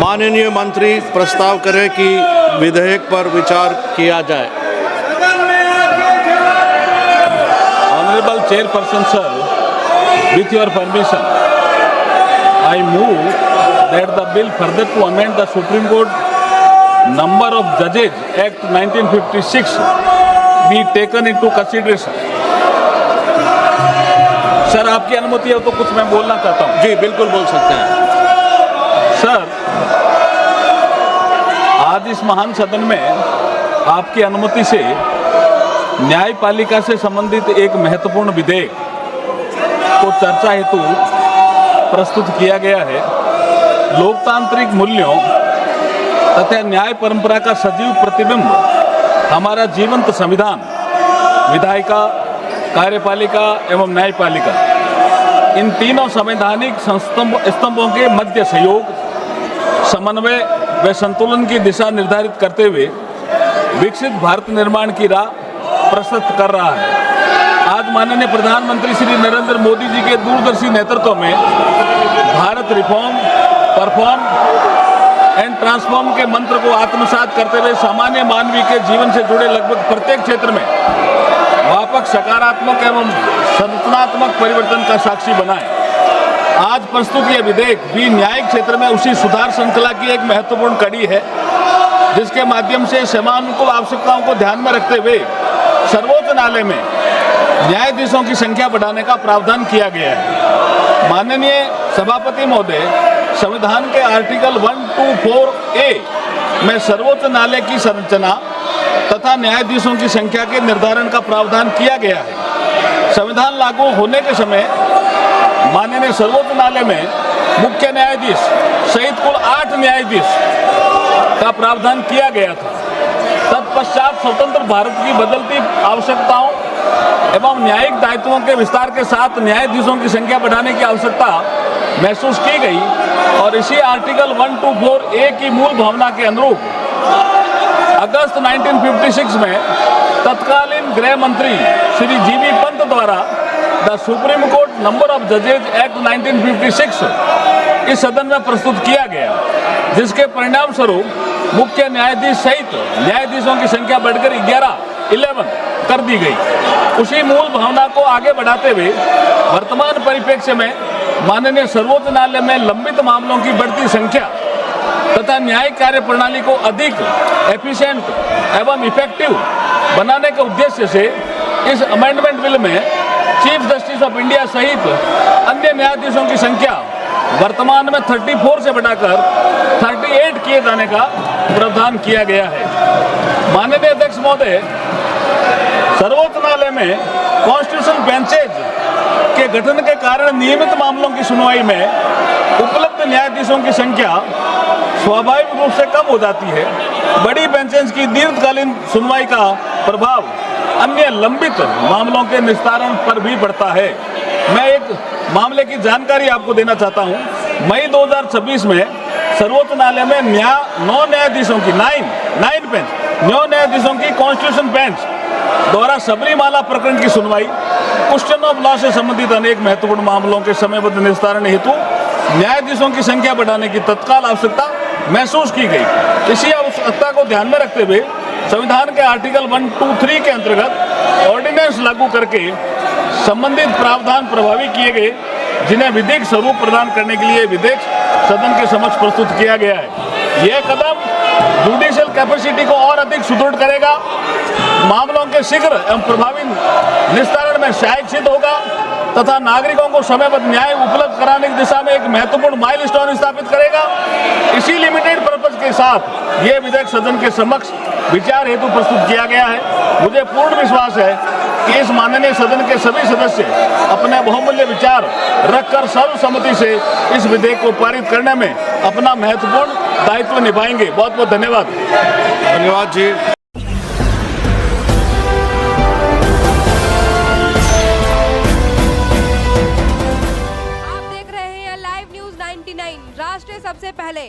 माननीय मंत्री प्रस्ताव करें कि विधेयक पर विचार किया जाए। Honorable Chairperson sir, with your permission, I move that the bill further to amend the Supreme Court number of judges Act 1956 be taken into consideration. Sir आपकी अनुमति है तो कुछ मैं बोलना चाहता हूँ। जी बिल्कुल बोल सकते हैं। सर आज इस महान सदन में आपकी अनुमति से न्यायपालिका से संबंधित एक महत्वपूर्ण विधेयक को चर्चा हेतु प्रस्तुत किया गया है। लोकतांत्रिक मूल्यों तथा न्याय परंपरा का सजीव प्रतिबिंब हमारा जीवंत संविधान, विधायिका, कार्यपालिका एवं न्यायपालिका, इन तीनों संवैधानिक स्तंभों के मध्य सहयोग, समन्वय व संतुलन की दिशा निर्धारित करते हुए विकसित भारत निर्माण की राह प्रशस्त कर रहा है। आज माननीय प्रधानमंत्री श्री नरेंद्र मोदी जी के दूरदर्शी नेतृत्व में Bharat reform, perform and transform के मंत्र को आत्मसात करते हुए सामान्य मानवीय के जीवन से जुड़े लगभग प्रत्येक क्षेत्र में व्यापक सकारात्मक एवं संरचनात्मक परिवर्तन का साक्षी बना है। आज प्रस्तुत यह विधेयक भी न्यायिक क्षेत्र में उसी सुधार श्रृंखला की एक महत्वपूर्ण कड़ी है जिसके माध्यम से समानुकूल आवश्यकताओं को ध्यान में रखते हुए सर्वोच्च न्यायालय में न्यायाधीशों की संख्या बढ़ाने का प्रावधान किया गया है। माननीय सभापति महोदय, संविधान के आर्टिकल 124A में सर्वोच्च न्यायालय की संरचना तथा न्यायाधीशों की संख्या के निर्धारण का प्रावधान किया गया है। संविधान लागू होने के समय माननीय सर्वोच्च न्यायालय में मुख्य न्यायाधीश सहित कुल 8 न्यायाधीश का प्रावधान किया गया था। तत्पश्चात स्वतंत्र भारत की बदलती आवश्यकताओं एवं न्यायिक दायित्वों के विस्तार के साथ न्यायाधीशों की संख्या बढ़ाने की आवश्यकता महसूस की गई और इसी आर्टिकल 124A की मूल भावना के अनुरूप अगस्त 1956 में तत्कालीन गृह मंत्री श्री जी.बी. पंत द्वारा the Supreme Court Number of जजेज एक्ट 1956 इस सदन में प्रस्तुत किया गया, जिसके परिणाम स्वरूप मुख्य न्यायाधीश सहित न्यायाधीशों की संख्या बढ़कर 11 कर दी गई। उसी मूल भावना को आगे बढ़ाते हुए वर्तमान परिप्रेक्ष्य में माननीय सर्वोच्च न्यायालय में लंबित मामलों की बढ़ती संख्या तथा न्यायिक कार्य प्रणाली को अधिक एफिशिएंट एवं इफेक्टिव बनाने के उद्देश्य से इस अमेंडमेंट बिल में चीफ जस्टिस ऑफ इंडिया सहित अन्य न्यायाधीशों की संख्या वर्तमान में 34 से बढ़ाकर 38 किए जाने का प्रावधान किया गया है। माननीय अध्यक्ष महोदय, सर्वोच्च न्यायालय में कॉन्स्टिट्यूशनल बेंचेज के गठन के कारण नियमित मामलों की सुनवाई में उपलब्ध न्यायाधीशों की संख्या स्वाभाविक रूप से कम हो जाती है। बड़ी बेंचेज की दीर्घकालीन सुनवाई का प्रभाव अन्य लंबित मामलों के निस्तारण पर भी पड़ता है। मैं एक मामले की जानकारी आपको देना चाहता हूं। मई 2026 में सर्वोच्च न्यायालय में 9 न्यायाधीशों की 9 न्यायाधीशों की कॉन्स्टिट्यूशन बेंच द्वारा सबरीमाला प्रकरण की सुनवाई, क्वेश्चन ऑफ लॉ से संबंधित अनेक महत्वपूर्ण मामलों के समयबद्ध निस्तारण हेतु न्यायाधीशों की संख्या बढ़ाने की तत्काल आवश्यकता महसूस की गई। इसी आवश्यकता को ध्यान में रखते हुए संविधान के आर्टिकल 123 के अंतर्गत ऑर्डिनेंस लागू करके संबंधित प्रावधान प्रभावी किए गए, जिन्हें विधिक स्वरूप प्रदान करने के लिए विधेयक सदन के समक्ष प्रस्तुत किया गया है। यह कदम जुडिशियल कैपेसिटी को और अधिक सुदृढ़ करेगा, मामलों के शीघ्र एवं प्रभावी निस्तारण में सहायक सिद्ध होगा तथा नागरिकों को समयबद्ध न्याय उपलब्ध कराने की दिशा में एक महत्वपूर्ण माइलस्टोन स्थापित करेगा। इसी लिमिटेड पर्पज के साथ ये विधेयक सदन के समक्ष विचार हेतु प्रस्तुत किया गया है। मुझे पूर्ण विश्वास है कि इस माननीय सदन के सभी सदस्य अपने बहुमूल्य विचार रखकर सर्वसम्मति से इस विधेयक को पारित करने में अपना महत्वपूर्ण दायित्व निभाएंगे। बहुत बहुत धन्यवाद। धन्यवाद जी। आप देख रहे हैं लाइव न्यूज 99 राष्ट्र सबसे पहले।